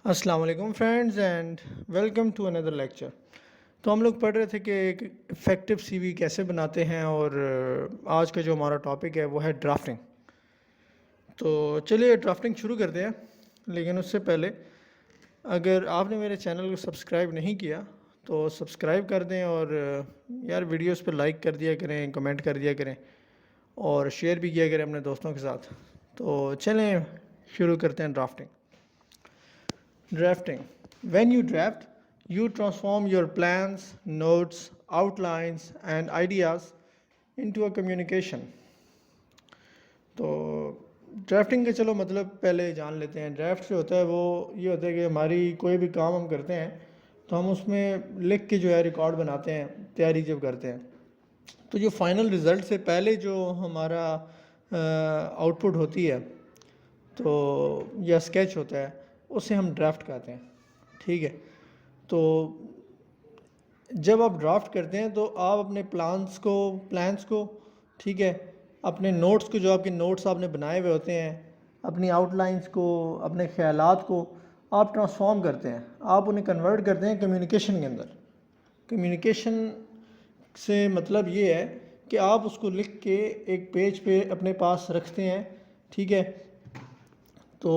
السلام علیکم friends and welcome to another lecture. تو ہم لوگ پڑھ رہے تھے کہ ایک افیکٹو سی وی کیسے بناتے ہیں، اور آج کا جو ہمارا ٹاپک ہے وہ ہے ڈرافٹنگ۔ تو چلیے ڈرافٹنگ شروع کرتے ہیں، لیکن اس سے پہلے اگر آپ نے میرے چینل کو سبسکرائب نہیں کیا تو سبسکرائب کر دیں، اور یار ویڈیوز پہ لائک کر دیا کریں، کمنٹ کر دیا کریں، اور شیئر بھی کیا کریں اپنے دوستوں کے ساتھ۔ تو چلیں شروع کرتے ہیں drafting. Drafting. When you draft, you transform your plans, notes, outlines, and ideas into a communication. تو ڈرافٹنگ کا چلو مطلب پہلے جان لیتے ہیں۔ ڈرافٹ جو ہوتا ہے وہ یہ ہوتا ہے کہ ہماری کوئی بھی کام ہم کرتے ہیں تو ہم اس میں لکھ کے جو ہے ریکارڈ بناتے ہیں، تیاری جب کرتے ہیں تو جو فائنل رزلٹ سے پہلے جو ہمارا آؤٹ پٹ ہوتی ہے تو یا اسکیچ ہوتا ہے اسے ہم ڈرافٹ کہتے ہیں، ٹھیک ہے۔ تو جب آپ ڈرافٹ کرتے ہیں تو آپ اپنے پلانس کو ٹھیک ہے، اپنے نوٹس کو، جو آپ کے نوٹس آپ نے بنائے ہوئے ہوتے ہیں، اپنی آؤٹ لائنس کو، اپنے خیالات کو آپ ٹرانسفارم کرتے ہیں، آپ انہیں کنورٹ کرتے ہیں کمیونیکیشن کے اندر۔ کمیونیکیشن سے مطلب یہ ہے کہ آپ اس کو لکھ کے ایک پیج پہ اپنے پاس رکھتے ہیں، ٹھیک ہے۔ تو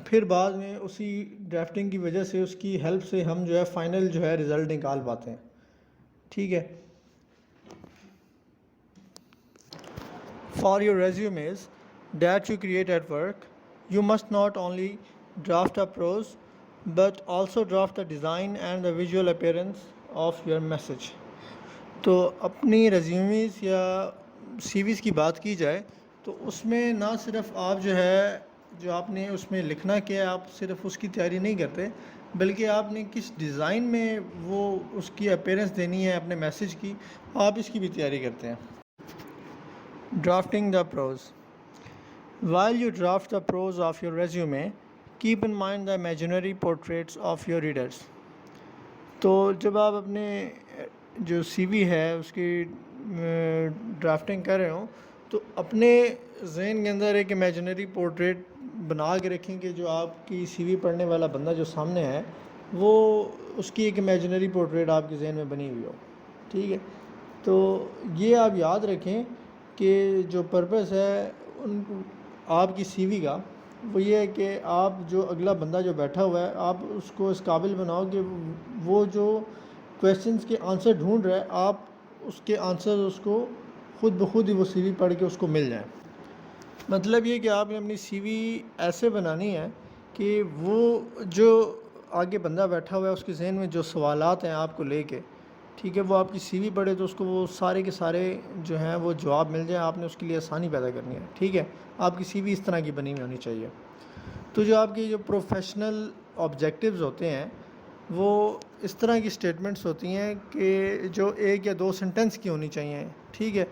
پھر بعد میں اسی ڈرافٹنگ کی وجہ سے، اس کی ہیلپ سے ہم جو ہے فائنل جو ہے رزلٹ نکال پاتے ہیں، ٹھیک ہے۔ For your resumes that you create at work you must not only draft a prose but also draft a design and the visual appearance of your message. تو اپنی ریزیومیز یا سی ویز کی بات کی جائے تو اس میں نہ صرف آپ جو ہے جو آپ نے اس میں لکھنا کیا ہے، آپ صرف اس کی تیاری نہیں کرتے، بلکہ آپ نے کس ڈیزائن میں وہ اس کی اپیرنس دینی ہے اپنے میسج کی، آپ اس کی بھی تیاری کرتے ہیں۔ Drafting the prose. While you draft the prose of your resume keep in mind the imaginary portraits of your readers. تو جب آپ اپنے جو سی وی ہے اس کی ڈرافٹنگ کر رہے ہوں تو اپنے ذہن کے اندر ایک امیجنری پورٹریٹ بنا کے رکھیں کہ جو آپ کی سی وی پڑھنے والا بندہ جو سامنے ہے وہ اس کی ایک امیجنری پورٹریٹ آپ کے ذہن میں بنی ہوئی ہو، ٹھیک ہے۔ تو یہ آپ یاد رکھیں کہ جو پرپس ہے آپ کی سی وی کا وہ یہ ہے کہ آپ جو اگلا بندہ جو بیٹھا ہوا ہے آپ اس کو اس قابل بناؤ کہ وہ جو کویشچنس کے آنسر ڈھونڈ رہا ہے آپ اس کے آنسر اس کو خود بخود ہی وہ سی وی پڑھ کے اس کو مل جائیں۔ مطلب یہ کہ آپ نے اپنی سی وی ایسے بنانی ہے کہ وہ جو آگے بندہ بیٹھا ہوا ہے اس کے ذہن میں جو سوالات ہیں آپ کو لے کے، ٹھیک ہے، وہ آپ کی سی وی پڑھے تو اس کو وہ سارے کے سارے جو ہیں وہ جواب مل جائیں۔ آپ نے اس کے لیے آسانی پیدا کرنی ہے، ٹھیک ہے۔ آپ کی سی وی اس طرح کی بنی ہوئی ہونی چاہیے۔ تو جو آپ کی جو پروفیشنل آبجیکٹیوز ہوتے ہیں وہ اس طرح کی سٹیٹمنٹس ہوتی ہیں کہ جو 1 یا 2 سینٹنس کی ہونی چاہیے، ٹھیک ہے،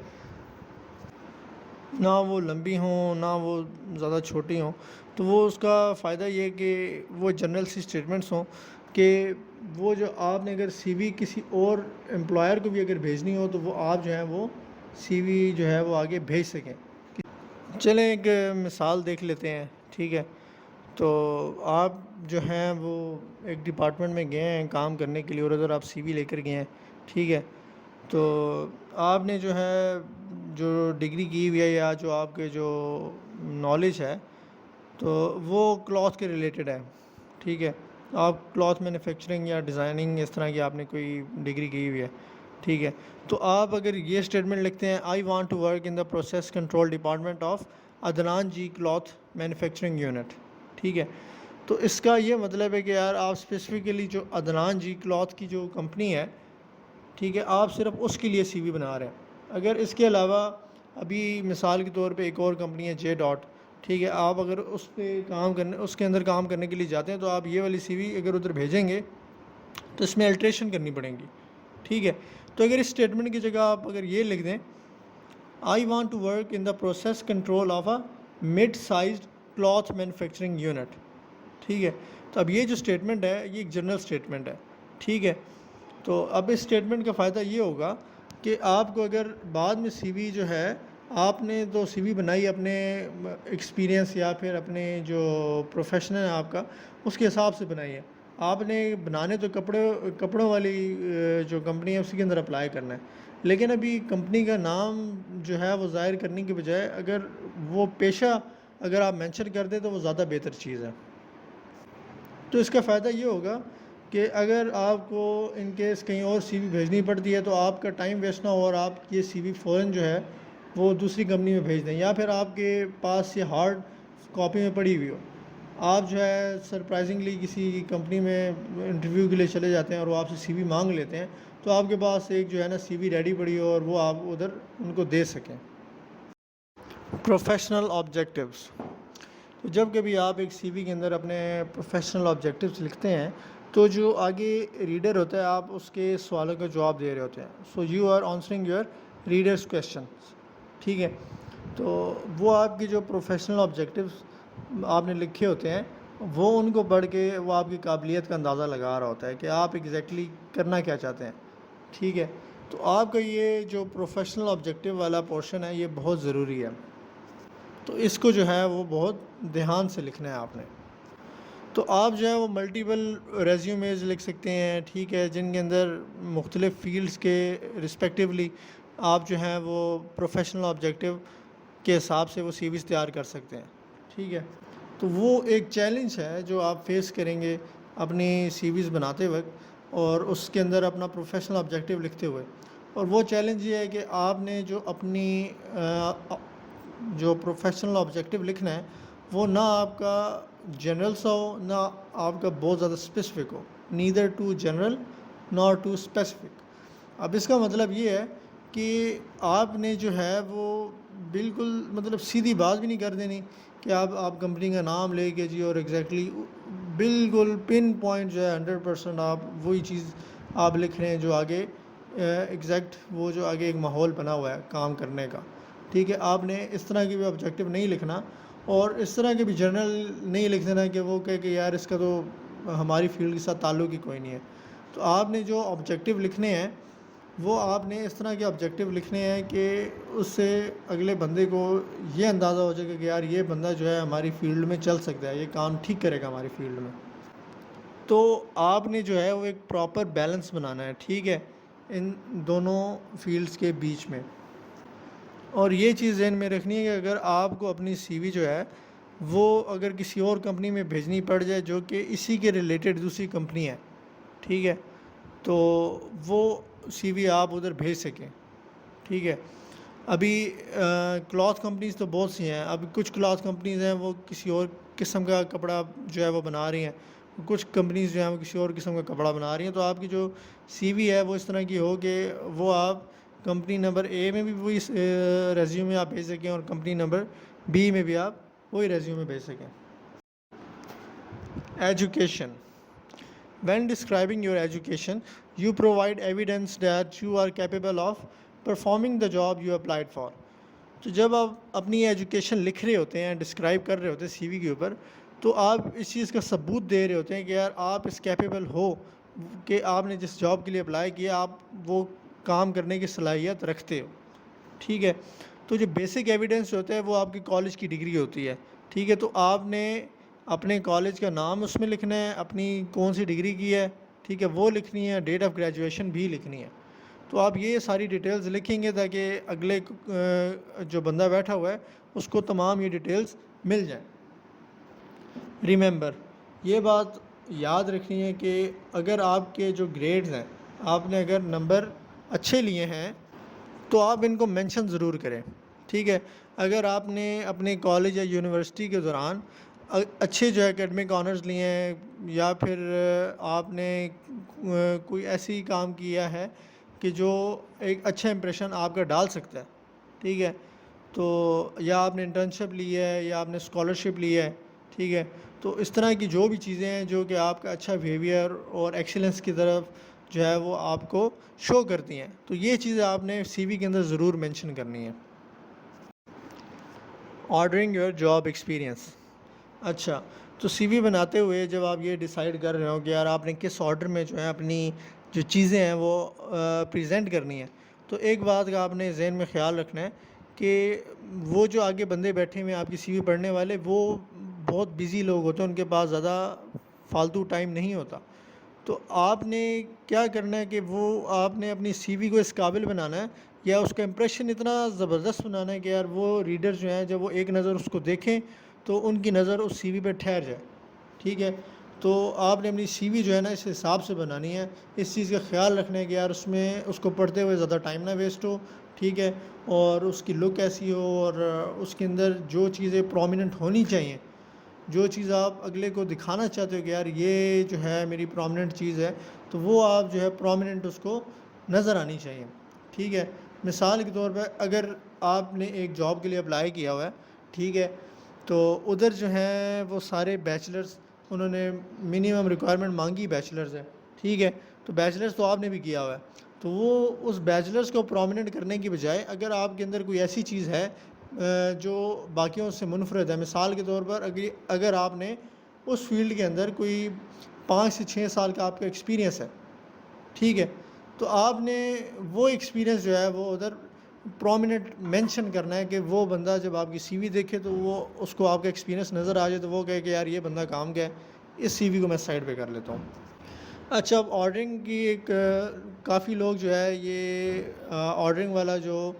نہ وہ لمبی ہوں نہ وہ زیادہ چھوٹی ہوں۔ تو وہ اس کا فائدہ یہ کہ وہ جنرل سی سٹیٹمنٹس ہوں کہ وہ جو آپ نے اگر سی وی کسی اور امپلائر کو بھی اگر بھیجنی ہو تو وہ آپ جو ہیں وہ سی وی جو ہے وہ آگے بھیج سکیں۔ چلیں ایک مثال دیکھ لیتے ہیں، ٹھیک ہے۔ تو آپ جو ہیں وہ ایک ڈپارٹمنٹ میں گئے ہیں کام کرنے کے لیے اور ادھر آپ سی وی لے کر گئے ہیں، ٹھیک ہے۔ تو آپ نے جو ہے جو ڈگری کی ہوئی ہے یا جو آپ کے جو نالج ہے تو وہ کلاتھ کے ریلیٹڈ ہے، ٹھیک ہے۔ آپ کلاتھ مینوفیکچرنگ یا ڈیزائننگ اس طرح کی آپ نے کوئی ڈگری کی ہوئی ہے، ٹھیک ہے۔ تو آپ اگر یہ اسٹیٹمنٹ لکھتے ہیں I want to work in the process control department of Adnan ji cloth manufacturing unit, ٹھیک ہے۔ تو اس کا یہ مطلب ہے کہ یار آپ اسپیسیفکلی جو عدنان جی کلاتھ کی جو کمپنی ہے، ٹھیک ہے، آپ صرف اس کے لیے سی وی بنا رہے ہیں۔ اگر اس کے علاوہ ابھی مثال کے طور پہ ایک اور کمپنی ہے جے ڈاٹ، ٹھیک ہے، آپ اگر اس پہ اس کے اندر کام کرنے کے لیے جاتے ہیں تو آپ یہ والی سی وی اگر ادھر بھیجیں گے تو اس میں الٹریشن کرنی پڑیں گی، ٹھیک ہے۔ تو اگر اس اسٹیٹمنٹ کی جگہ آپ اگر یہ لکھ دیں I want to work in the process control of a mid sized cloth manufacturing unit, ٹھیک ہے۔ تو اب یہ جو اسٹیٹمنٹ ہے یہ ایک جنرل اسٹیٹمنٹ ہے، ٹھیک ہے۔ تو اب اس اسٹیٹمنٹ کا فائدہ یہ ہوگا کہ آپ کو اگر بعد میں سی وی جو ہے آپ نے تو سی وی بنائی اپنے ایکسپیرینس یا پھر اپنے جو پروفیشن ہے آپ کا اس کے حساب سے بنائی ہے. آپ نے بنانے تو کپڑوں والی جو کمپنی ہے اسی کے اندر اپلائی کرنا ہے, لیکن ابھی کمپنی کا نام جو ہے وہ ظاہر کرنے کے بجائے اگر وہ پیشہ اگر آپ مینشن کر دیں تو وہ زیادہ بہتر چیز ہے. تو اس کا فائدہ یہ ہوگا کہ اگر آپ کو ان کیس کہیں اور سی وی بھیجنی پڑتی ہے تو آپ کا ٹائم ویسٹ نہ ہو اور آپ یہ سی وی فوراً جو ہے وہ دوسری کمپنی میں بھیج دیں, یا پھر آپ کے پاس یہ ہارڈ کاپی میں پڑی ہوئی ہو. آپ جو ہے سرپرائزنگلی کسی کمپنی میں انٹرویو کے لیے چلے جاتے ہیں اور وہ آپ سے سی وی مانگ لیتے ہیں, تو آپ کے پاس ایک جو ہے نا سی وی ریڈی پڑی ہو اور وہ آپ ادھر ان کو دے سکیں. Professional objectives. تو جب کبھی آپ ایک سی وی کے اندر اپنے پروفیشنل آبجیکٹیوز لکھتے ہیں تو جو آگے ریڈر ہوتا ہے آپ اس کے سوالوں کا جواب دے رہے ہوتے ہیں. So you are answering your readers questions. ٹھیک ہے, تو وہ آپ کی جو پروفیشنل آبجیکٹیوز آپ نے لکھے ہوتے ہیں وہ ان کو پڑھ کے وہ آپ کی قابلیت کا اندازہ لگا رہا ہوتا ہے کہ آپ ایگزیکٹلی کرنا کیا چاہتے ہیں. ٹھیک ہے, تو آپ کا یہ جو پروفیشنل آبجیکٹیو والا پورشن ہے یہ بہت ضروری ہے, تو اس کو جو ہے وہ بہت دھیان سے لکھنا ہے آپ نے. تو آپ جو ہے وہ ملٹیپل ریزیومیز لکھ سکتے ہیں, ٹھیک ہے, جن کے اندر مختلف فیلڈز کے رسپیکٹیولی آپ جو ہیں وہ پروفیشنل آبجیکٹیو کے حساب سے وہ سی ویز تیار کر سکتے ہیں. ٹھیک ہے, تو وہ ایک چیلنج ہے جو آپ فیس کریں گے اپنی سی ویز بناتے وقت اور اس کے اندر اپنا پروفیشنل آبجیکٹیو لکھتے ہوئے. اور وہ چیلنج یہ ہے کہ آپ نے جو اپنی جو پروفیشنل آبجیکٹیو لکھنا ہے وہ نہ آپ کا جنرل سا ہو نہ آپ کا بہت زیادہ اسپیسیفک ہو, neither too general nor too specific. اب اس کا مطلب یہ ہے کہ آپ نے جو ہے وہ بالکل مطلب سیدھی بات بھی نہیں کر دینی کہ آپ کمپنی کا نام لے کے جی اور ایگزیکٹلی بالکل پن پوائنٹ جو ہے 100% آپ وہی چیز آپ لکھ رہے ہیں جو آگے ایگزیکٹ وہ جو آگے ایک ماحول بنا ہوا ہے کام کرنے کا. ٹھیک ہے, آپ نے اس طرح کی بھی آبجیکٹیو نہیں لکھنا اور اس طرح کے بھی جرنل نہیں لکھ دینا کہ وہ کہے کہ یار اس کا تو ہماری فیلڈ کے ساتھ تعلق ہی کوئی نہیں ہے. تو آپ نے جو آبجیکٹیو لکھنے ہیں وہ آپ نے اس طرح کے آبجیکٹیو لکھنے ہیں کہ اس سے اگلے بندے کو یہ اندازہ ہو جائے کہ یار یہ بندہ جو ہے ہماری فیلڈ میں چل سکتا ہے, یہ کام ٹھیک کرے گا ہماری فیلڈ میں. تو آپ نے جو ہے وہ ایک پراپر بیلنس بنانا ہے, ٹھیک ہے, ان دونوں فیلڈز کے بیچ میں. اور یہ چیز ذہن میں رکھنی ہے کہ اگر آپ کو اپنی سی وی جو ہے وہ اگر کسی اور کمپنی میں بھیجنی پڑ جائے جو کہ اسی کے ریلیٹڈ دوسری کمپنی ہے, ٹھیک ہے, تو وہ سی وی آپ ادھر بھیج سکیں. ٹھیک ہے, ابھی کلاتھ کمپنیز تو بہت سی ہیں. ابھی کچھ کلاتھ کمپنیز ہیں وہ کسی اور قسم کا کپڑا جو ہے وہ بنا رہی ہیں, کچھ کمپنیز جو ہیں وہ کسی اور قسم کا کپڑا بنا رہی ہیں. تو آپ کی جو سی وی ہے وہ اس طرح کی ہو کہ وہ آپ کمپنی نمبر اے میں بھی وہی ریزیومے آپ بھیج سکیں اور کمپنی نمبر بی میں بھی آپ وہی ریزیومے بھیج سکیں. Education. When describing your education, you provide evidence that you are capable of performing the job you applied for. تو جب آپ اپنی ایجوکیشن لکھ رہے ہوتے ہیں, ڈسکرائب کر رہے ہوتے ہیں سی وی کے اوپر, تو آپ اس چیز کا ثبوت دے رہے ہوتے ہیں کہ یار آپ اس کیپیبل ہو کہ آپ نے جس جاب کے لیے اپلائی کیا آپ وہ کام کرنے کی صلاحیت رکھتے ہو. ٹھیک ہے, تو جو بیسک ایویڈنس ہوتا ہے وہ آپ کی کالج کی ڈگری ہوتی ہے. ٹھیک ہے, تو آپ نے اپنے کالج کا نام اس میں لکھنا ہے, اپنی کون سی ڈگری کی ہے, ٹھیک ہے, وہ لکھنی ہے, ڈیٹ آف گریجویشن بھی لکھنی ہے. تو آپ یہ ساری ڈیٹیلز لکھیں گے تاکہ اگلے جو بندہ بیٹھا ہوا ہے اس کو تمام یہ ڈیٹیلز مل جائیں. ریممبر, یہ بات یاد رکھنی ہے کہ اگر آپ کے جو گریڈز ہیں آپ نے اگر نمبر اچھے لیے ہیں تو آپ ان کو مینشن ضرور کریں. ٹھیک ہے, اگر آپ نے اپنے کالج یا یونیورسٹی کے دوران اچھے جو اکیڈمک آنرز لیے ہیں یا پھر آپ نے کوئی ایسی کام کیا ہے کہ جو ایک اچھا امپریشن آپ کا ڈال سکتا ہے, ٹھیک ہے, تو یا آپ نے انٹرنشپ لی ہے یا آپ نے اسکالرشپ لی ہے, ٹھیک ہے, تو اس طرح کی جو بھی چیزیں ہیں جو کہ آپ کا اچھا بیہیویئر اور ایکسیلنس کی طرف جو ہے وہ آپ کو شو کرتی ہیں, تو یہ چیزیں آپ نے سی وی کے اندر ضرور مینشن کرنی ہے. Ordering your job experience. اچھا, تو سی وی بناتے ہوئے جب آپ یہ ڈیسائیڈ کر رہے ہو کہ یار آپ نے کس آرڈر میں جو ہے اپنی جو چیزیں ہیں وہ پریزنٹ کرنی ہیں, تو ایک بات کا آپ نے ذہن میں خیال رکھنا ہے کہ وہ جو آگے بندے بیٹھے ہوئے ہیں آپ کی سی وی پڑھنے والے، وہ بہت بیزی لوگ ہوتے ہیں، ان کے پاس زیادہ فالتو ٹائم نہیں ہوتا. تو آپ نے کیا کرنا ہے کہ وہ آپ نے اپنی سی وی کو اس قابل بنانا ہے یا اس کا امپریشن اتنا زبردست بنانا ہے کہ یار وہ ریڈر جو ہیں جب وہ ایک نظر اس کو دیکھیں تو ان کی نظر اس سی وی پہ ٹھہر جائے. ٹھیک ہے، تو آپ نے اپنی سی وی جو ہے نا اس حساب سے بنانی ہے، اس چیز کا خیال رکھنا ہے کہ یار اس میں اس کو پڑھتے ہوئے زیادہ ٹائم نہ ویسٹ ہو. ٹھیک ہے، اور اس کی لک ایسی ہو اور اس کے اندر جو چیزیں پرومیننٹ ہونی چاہیے، جو چیز آپ اگلے کو دکھانا چاہتے ہو کہ یار یہ جو ہے میری پرومیننٹ چیز ہے، تو وہ آپ جو ہے پرومیننٹ اس کو نظر آنی چاہیے. ٹھیک ہے، مثال کے طور پہ اگر آپ نے ایک جاب کے لیے اپلائی کیا ہوا ہے، ٹھیک ہے، تو ادھر جو ہیں وہ سارے بیچلرز، انہوں نے منیمم ریکوائرمنٹ مانگی بیچلرز ہے. ٹھیک ہے، تو بیچلرز تو آپ نے بھی کیا ہوا ہے، تو وہ اس بیچلرز کو پرومیننٹ کرنے کی بجائے اگر آپ کے اندر کوئی ایسی چیز ہے جو باقیوں سے منفرد ہے، مثال کے طور پر اگر آپ نے اس فیلڈ کے اندر کوئی 5 سے 6 سال کا آپ کا ایکسپیرینس ہے، ٹھیک ہے، تو آپ نے وہ ایکسپیرینس جو ہے وہ ادھر پرومیننٹ مینشن کرنا ہے کہ وہ بندہ جب آپ کی سی وی دیکھے تو وہ اس کو آپ کا ایکسپیرینس نظر آ جائے تو وہ کہے کہ یار یہ بندہ کام کا ہے، اس سی وی کو میں سائڈ پہ کر لیتا ہوں. اچھا، اب آرڈرنگ کی ایک کافی لوگ جو ہے یہ آرڈرنگ والا جو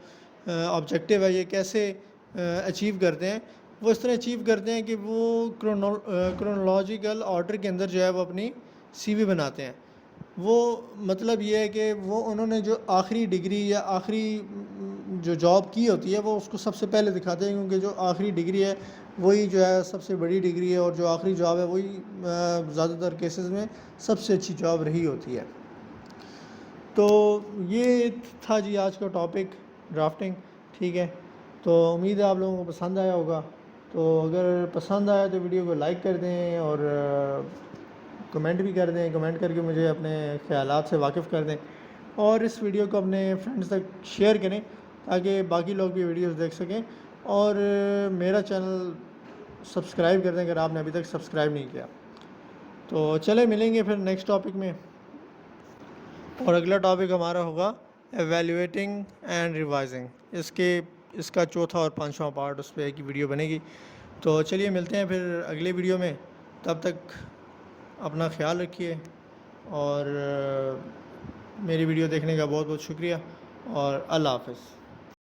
آبجیکٹیو ہے یہ کیسے اچیو کرتے ہیں. وہ اس طرح اچیو کرتے ہیں کہ وہ کرونالوجیکل آرڈر کے اندر جو ہے وہ اپنی سی وی بناتے ہیں. وہ مطلب یہ ہے کہ وہ انہوں نے جو آخری ڈگری یا آخری جو جاب کی ہوتی ہے وہ اس کو سب سے پہلے دکھاتے ہیں، کیونکہ جو آخری ڈگری ہے وہی جو ہے سب سے بڑی ڈگری ہے، اور جو آخری جاب ہے وہی زیادہ تر کیسز میں سب سے اچھی جاب رہی ہوتی ہے. تو یہ تھا جی آج کا ٹاپک ڈرافٹنگ. ٹھیک ہے، تو امید ہے آپ لوگوں کو پسند آیا ہوگا. تو اگر پسند آیا تو ویڈیو کو لائک کر دیں اور کمنٹ بھی کر دیں، کمنٹ کر کے مجھے اپنے خیالات سے واقف کر دیں، اور اس ویڈیو کو اپنے فرینڈز تک شیئر کریں تاکہ باقی لوگ بھی ویڈیوز دیکھ سکیں، اور میرا چینل سبسکرائب کر دیں اگر آپ نے ابھی تک سبسکرائب نہیں کیا. تو چلے ملیں گے پھر نیکسٹ ٹاپک میں، اور اگلا ٹاپک ہمارا ہوگا ایویلیویٹنگ اینڈ ریوائزنگ. اس کا چوتھا اور پانچواں پارٹ اس پہ ایک ویڈیو بنے گی. تو چلیے ملتے ہیں پھر اگلے ویڈیو میں، تب تک اپنا خیال رکھیے، اور میری ویڈیو دیکھنے کا بہت بہت شکریہ، اور اللہ حافظ.